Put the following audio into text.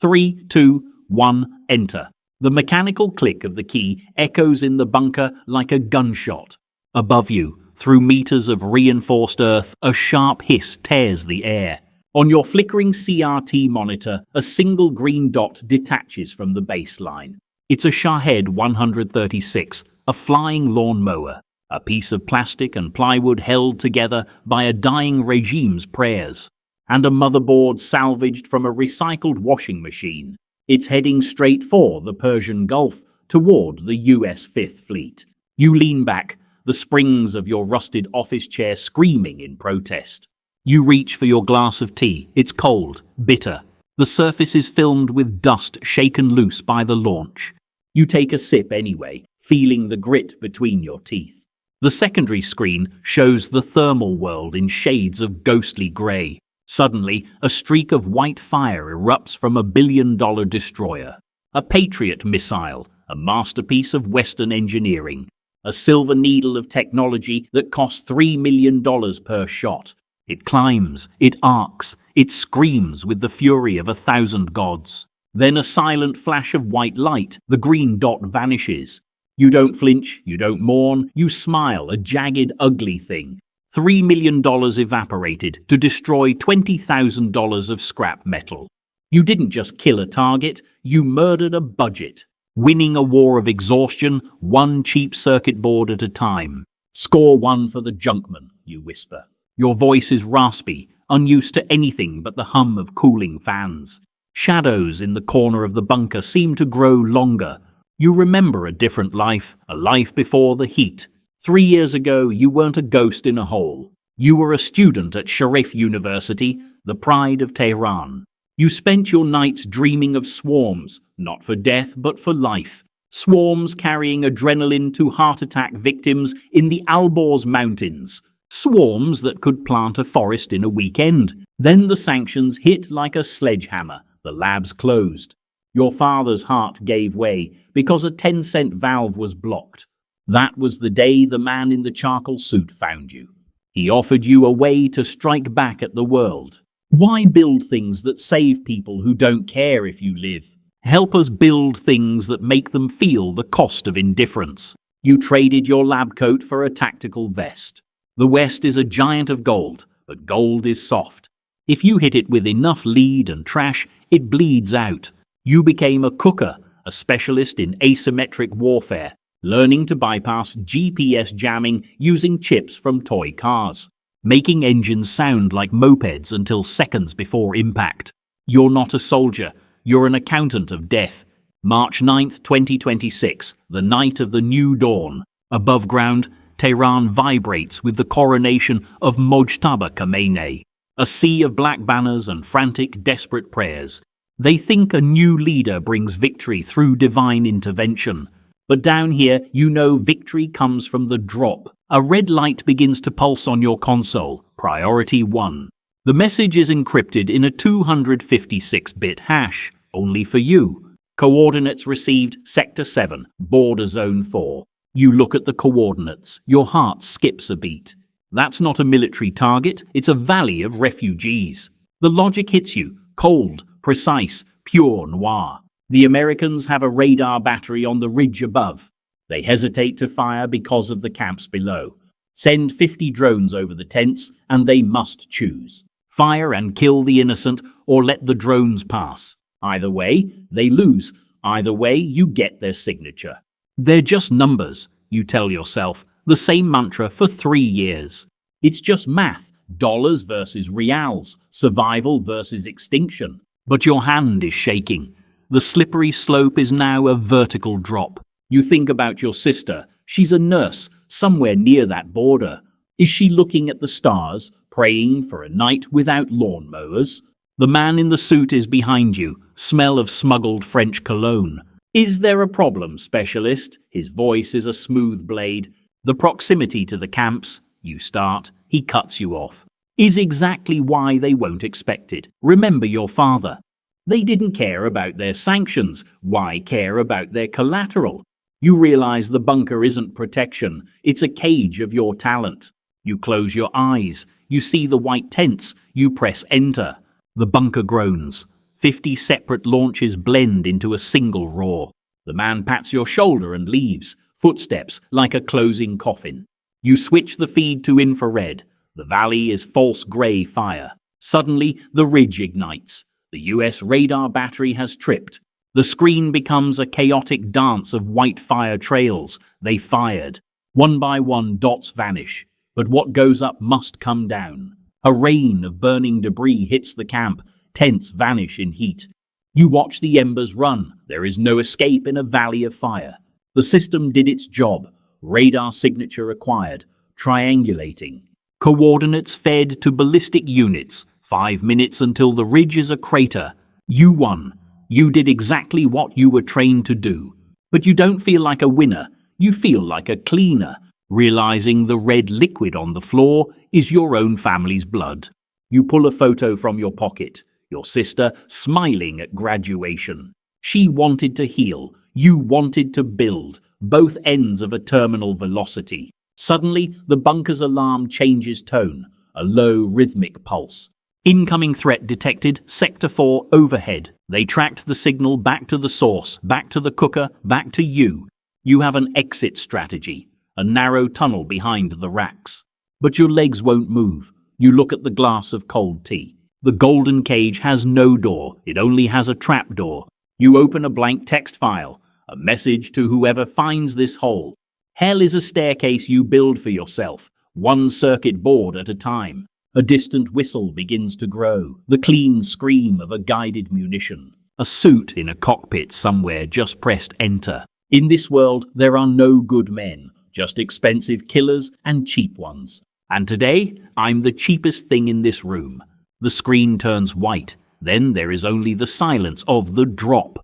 3, 2, 1, enter. The mechanical click of the key echoes in the bunker like a gunshot. Above you, through meters of reinforced earth, a sharp hiss tears the air. On your flickering CRT monitor, a single green dot detaches from the baseline. It's a Shahed 136, a flying lawnmower, a piece of plastic and plywood held together by a dying regime's prayers, and a motherboard salvaged from a recycled washing machine. It's heading straight for the Persian Gulf, toward the US Fifth Fleet. You lean back, the springs of your rusted office chair screaming in protest. You reach for your glass of tea. It's cold, bitter. The surface is filmed with dust shaken loose by the launch. You take a sip anyway, feeling the grit between your teeth. The secondary screen shows the thermal world in shades of ghostly grey. Suddenly, a streak of white fire erupts from a billion-dollar destroyer. A Patriot missile, a masterpiece of Western engineering. A silver needle of technology that costs $3 million per shot. It climbs, it arcs, it screams with the fury of 1,000 gods. Then a silent flash of white light, the green dot vanishes. You don't flinch, you don't mourn, you smile, a jagged, ugly thing. $3 million evaporated to destroy $20,000 of scrap metal. You didn't just kill a target, you murdered a budget. Winning a war of exhaustion, one cheap circuit board at a time. Score one for the junkman, you whisper. Your voice is raspy, unused to anything but the hum of cooling fans. Shadows in the corner of the bunker seem to grow longer. You remember a different life, a life before the heat. 3 years ago, you weren't a ghost in a hole. You were a student at Sharif University, the pride of Tehran. You spent your nights dreaming of swarms, not for death but for life. Swarms carrying adrenaline to heart attack victims in the Alborz Mountains. Swarms that could plant a forest in a weekend. Then the sanctions hit like a sledgehammer. The labs closed. Your father's heart gave way because a 10-cent valve was blocked. That was the day the man in the charcoal suit found you. He offered you a way to strike back at the world. Why build things that save people who don't care if you live? Help us build things that make them feel the cost of indifference. You traded your lab coat for a tactical vest. The West is a giant of gold, but gold is soft. If you hit it with enough lead and trash, it bleeds out. You became a cooker, a specialist in asymmetric warfare, learning to bypass GPS jamming using chips from toy cars, making engines sound like mopeds until seconds before impact. You're not a soldier, you're an accountant of death. March 9th, 2026, the night of the new dawn. Above ground, Tehran vibrates with the coronation of Mojtaba Khamenei. A sea of black banners and frantic, desperate prayers. They think a new leader brings victory through divine intervention. But down here, you know victory comes from the drop. A red light begins to pulse on your console. Priority 1. The message is encrypted in a 256-bit hash, only for you. Coordinates received Sector 7, Border Zone 4. You look at the coordinates. Your heart skips a beat. That's not a military target, it's a valley of refugees. The logic hits you, cold, precise, pure noir. The Americans have a radar battery on the ridge above. They hesitate to fire because of the camps below. Send 50 drones over the tents, and they must choose. Fire and kill the innocent, or let the drones pass. Either way, they lose. Either way, you get their signature. They're just numbers, you tell yourself, the same mantra for 3 years. It's just math, dollars versus reals, survival versus extinction. But your hand is shaking. The slippery slope is now a vertical drop. You think about your sister. She's a nurse, somewhere near that border. Is she looking at the stars, praying for a night without lawnmowers? The man in the suit is behind you, smell of smuggled French cologne. Is there a problem, specialist? His voice is a smooth blade. The proximity to the camps, you start, he cuts you off. Is exactly why they won't expect it. Remember your father. They didn't care about their sanctions. Why care about their collateral? You realize the bunker isn't protection. It's a cage of your talent. You close your eyes. You see the white tents. You press enter. The bunker groans. 50 separate launches blend into a single roar. The man pats your shoulder and leaves, footsteps like a closing coffin. You switch the feed to infrared. The valley is false grey fire. Suddenly, the ridge ignites. The US radar battery has tripped. The screen becomes a chaotic dance of white fire trails. They fired. One by one, dots vanish. But what goes up must come down. A rain of burning debris hits the camp. Tents vanish in heat. You watch the embers run. There is no escape in a valley of fire. The system did its job. Radar signature acquired. Triangulating. Coordinates fed to ballistic units. 5 minutes until the ridge is a crater. You won. You did exactly what you were trained to do. But you don't feel like a winner. You feel like a cleaner, realizing the red liquid on the floor is your own family's blood. You pull a photo from your pocket. Your sister smiling at graduation. She wanted to heal. You wanted to build. Both ends of a terminal velocity. Suddenly, the bunker's alarm changes tone. A low, rhythmic pulse. Incoming threat detected. Sector 4 overhead. They tracked the signal back to the source, back to the cooker, back to you. You have an exit strategy. A narrow tunnel behind the racks. But your legs won't move. You look at the glass of cold tea. The golden cage has no door. It only has a trapdoor. You open a blank text file. A message to whoever finds this hole. Hell is a staircase you build for yourself. One circuit board at a time. A distant whistle begins to grow. The clean scream of a guided munition. A suit in a cockpit somewhere just pressed enter. In this world, there are no good men. Just expensive killers and cheap ones. And today, I'm the cheapest thing in this room. The screen turns white. Then there is only the silence of the drop.